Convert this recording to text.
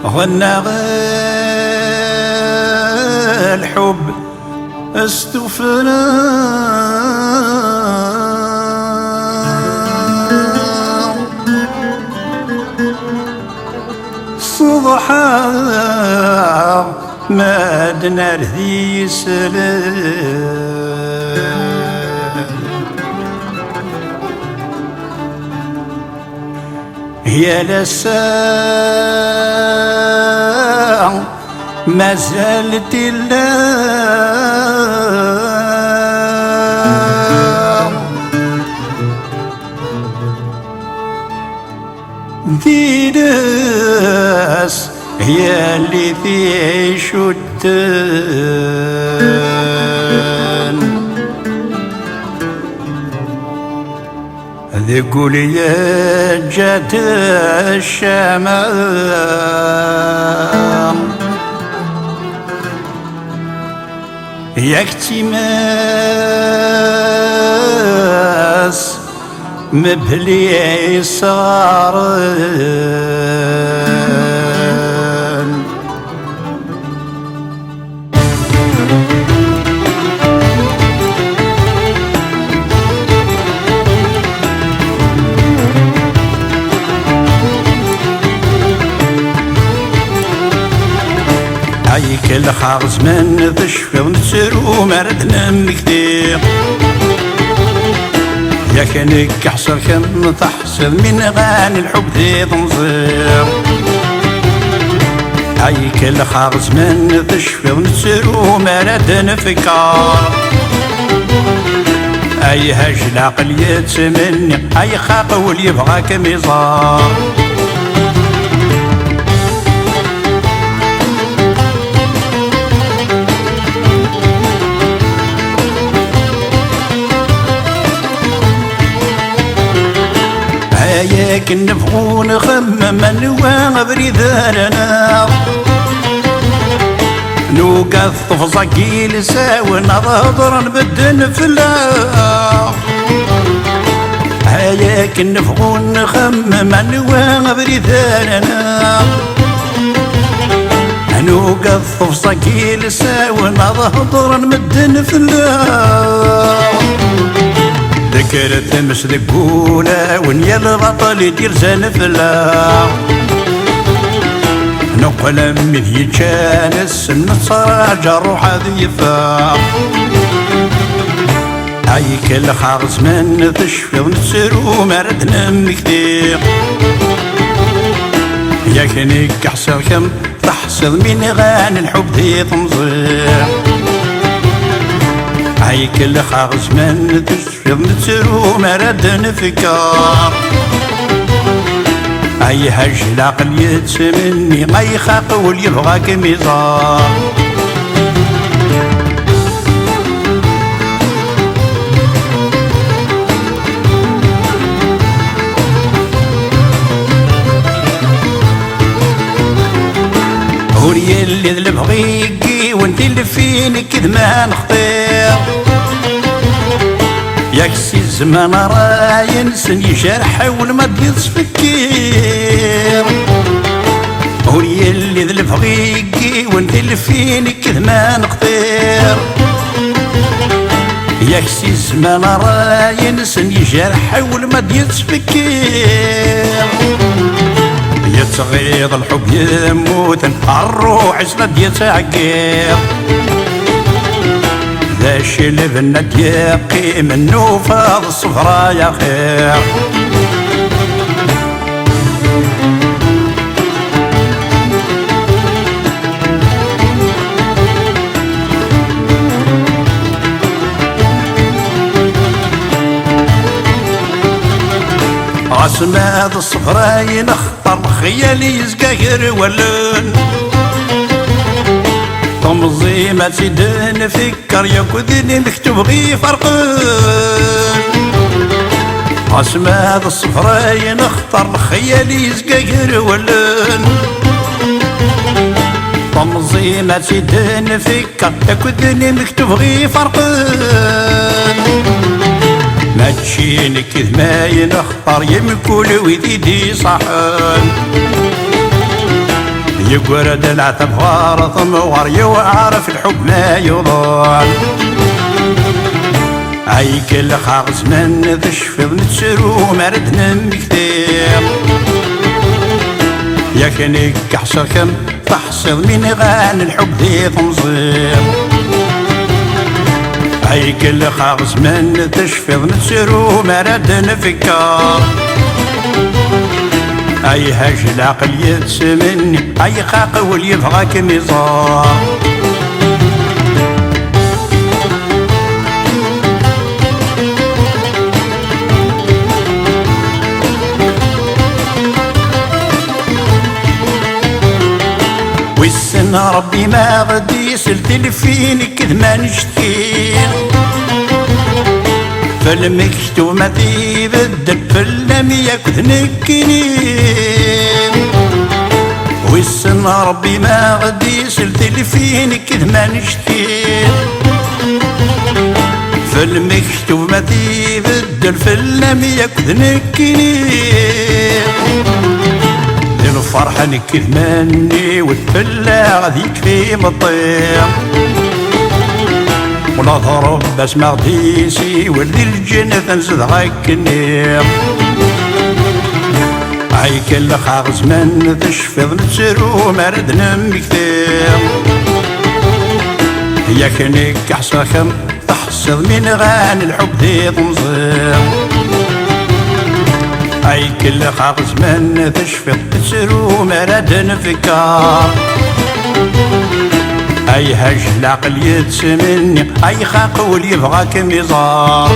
غنى الحب استفنا صبحا ما دنا ذي سلام يا لسان ما زالت اللام ذي ناس هي اللي في شتان ذقول يا جات الشمام يكتماس مبلي صارن هايك الخارج من تشفي ونسرو مردنا مكتير يا كانك حصر كم تحصل من غاني الحب ذي تنظير هايك الخارج من تشفي ونسرو مردنا فكار اي هجل عقل يتمني اي خاقول يبغاك ميزار ياك نبغو نخمم نوا بريداننا نوقف طفزقي لساوي نظهر نبدل فلا هياك نبغو نخمم نوا بريداننا نوقف طفزقي لساوي نظهر نبدل فلا ذكرت مش ذقونا ونيا البطل يدير زنفلا نقل من يجانس النصارى روح ذيفا هايك الخارز من تشفي ونسرو مردنا مكتير يا كنك حصل كم تحصل من غاني الحب ذي تنظير هايك الخارج من تشفي ونسرو مردنا فكار اي هج العقل يتسمني اي خاقول يبغاك ميزار هوري اللي بغيكي وانت اللي فيني كذ ما نخطير ياكسي الزمان راه ينسن يجرح ولا يصفكير هوري اللي ذلف غيكي وانت اللي فيني كذ ما نقدر ياكسي الزمان راه ينسن يجرح ولا يصفكير يتغيظ الحب يموت الروح سند يتعقير ذا الشي اللي بنت يقي منو فاض الصفرا يا خير عصماد الصفرا ينخطر خيالي يزقاقر ولن تنظيمة سيدنا فكر ياكذني نكتب غي فرقن عصماد الصفرا ينخطر خيالي يزقاقر ولن تنظيمة سيدنا فكر ياكذني نكتب غي فرقن ما تشيني لك ما ينخطر يمكول ويدي صحن يقرد العتب غارط مغار يوعرف الحب ما يضال عيك الخاغز من تشفض نتسرو مرد نمكتير يا كنك كحصر كم تحصد من غان الحب دي تنظير عيك الخاغز من تشفض نتسرو مرد نفكار اي هاج العقل يتسمني اي خاق واللي يبغاك ميزار والسن ربي ما غدي سلتلفين كذ ما نشتكي فالمكتوب ما تيبدل فلم يكذ نكني والسن ربي ما غدي سلتلفين كذ ما نشتكي فالمكتوب ما تيبدل فلم يكذ نكني الفرحة نكذ مني والفلا غادي يكفي مطير ولا ضرب بس مغديسي واللي الجنة تنزد غاك النير عيك الخاغز من تشفض نتسرو مرد نمكتير يا كنك كحصاكم تحصد من غان الحب دي تنظير اي كل خاغز من تشفق تسرو مرد نفكار اي هاج العقل يتسمني اي خاق واللي يبغاك ميزار